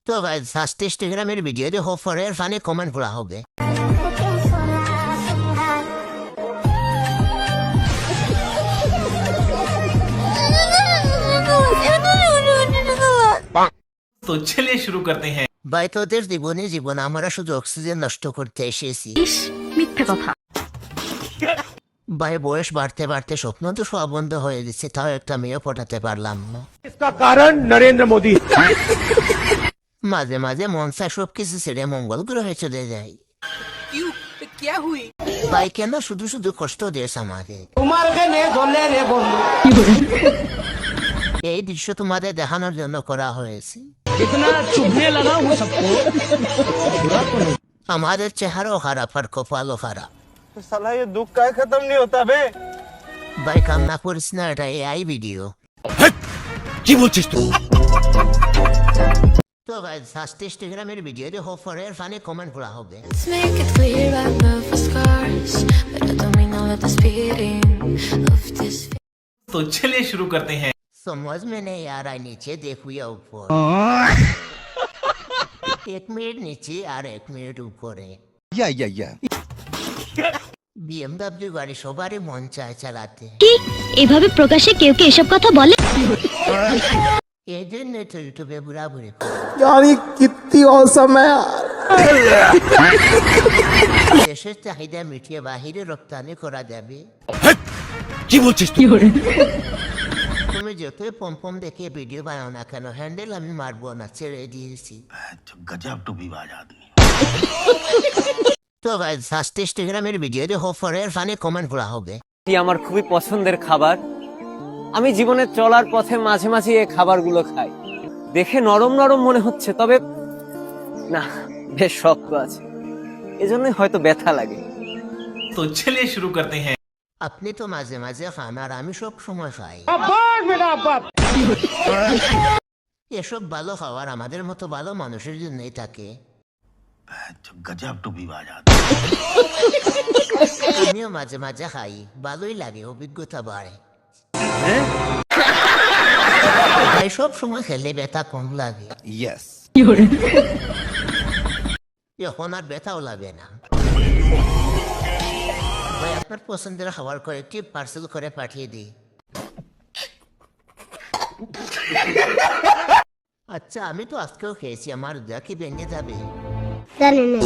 तो guys first इंस्टाग्रामेर ভিডিওতে হোফরের funny comment পড়া হবে। तो चलिए शुरू करते हैं। ভাই তোদের জীবন আমরা শুধু অক্সিজেন নষ্ট করতে এসেছি। মিথ্যে কথা। ভাই বয়স বাড়তে বাড়তে স্বপ্ন তো সব বন্ধ হয়ে দিচ্ছে, তাও একটা মেয়ে পটাতে পারলাম না। इसका कारण नरेंद्र मोदी। মাঝে মাঝে মন চায় সবকিছু ছেড়ে মঙ্গল গ্রহে চলে যাই। ভাই কেন শুধু শুধু কষ্ট দিয়েছ আমাকে? এই দৃশ্য তোমাদের দেখানোর জন্য করা হয়েছে। আমাদের চেহারাও খারাপ আর কপালও খারাপ। साला ये दुख का खत्म नहीं होता बे। ভাই কান্না করিস না, এটা এআই ভিডিও। কি বলছিস তুই? তো গাইস ফার্স্ট ইনস্টাগ্রামের ভিডিওতে হোফরের ফানি কমেন্ট পড়া হবে। Let's make it clear I'm built for scars, but I don't mean all of the speeding of this. तो चलिए शुरू करते हैं। समझ में नहीं आ रहा नीचे देखो या ऊपर। 1 मिनट नीचे और 1 मिनट ऊपर है। या BMW গাড়ি সবারই মন চায় চালাতে। কি এভাবে প্রকাশে কেউ কি এসব কথা বলে? এই জন্য তো ইউটিউবে বুড়া বুড়ি यार ये कितनी औसम है यार। দেশের চাহিদা মিটিয়ে বাহিরে রপ্তানি করা যাবে। কি বলছিস তুই? তুমি যতই পম্পম দেখে ভিডিও বানাও না কেন, হ্যান্ডেল আমি মারবো না, ছেড়ে দিয়েছি। गजब टूबीबाज आदमी। তো গাইস ফার্স্ট ইনস্টাগ্রামের ভিডিওতে হোফরের ফানি কমেন্ট পড়া হবে। এটি আমার খুবই পছন্দের খাবার। আমি জীবনে চলার পথে মাঝে মাঝে এই খাবারগুলো খাই। দেখে নরম নরম মনে হচ্ছে, তবে না, বেশ শক্ত আছে, এজন্যই হয়তো ব্যথা লাগে। तो चलिए शुरू करते हैं। আপনি তো মাঝে মাঝে খান আর আমি সব সময় খাই। এসব ভালো খাবার আমাদের মতো ভালো মানুষের জন্যই থাকে। गजब टूबीबाज आदमी। আমিও মাঝে মাঝে খাই, ভালোই লাগে, অভিজ্ঞতা বাড়ে। ভাই সব সময় খেলে ব্যথা কম লাগে, यस। এখন আর ব্যথাও লাগে না। ভাই আপনার পছন্দের খাবার কয়েকটি পার্সেল করে পাঠিয়ে দিই। আচ্ছা আমি তো আজকেও খেয়েছি, আমার যা কি ভেঙে যাবে? জানি না।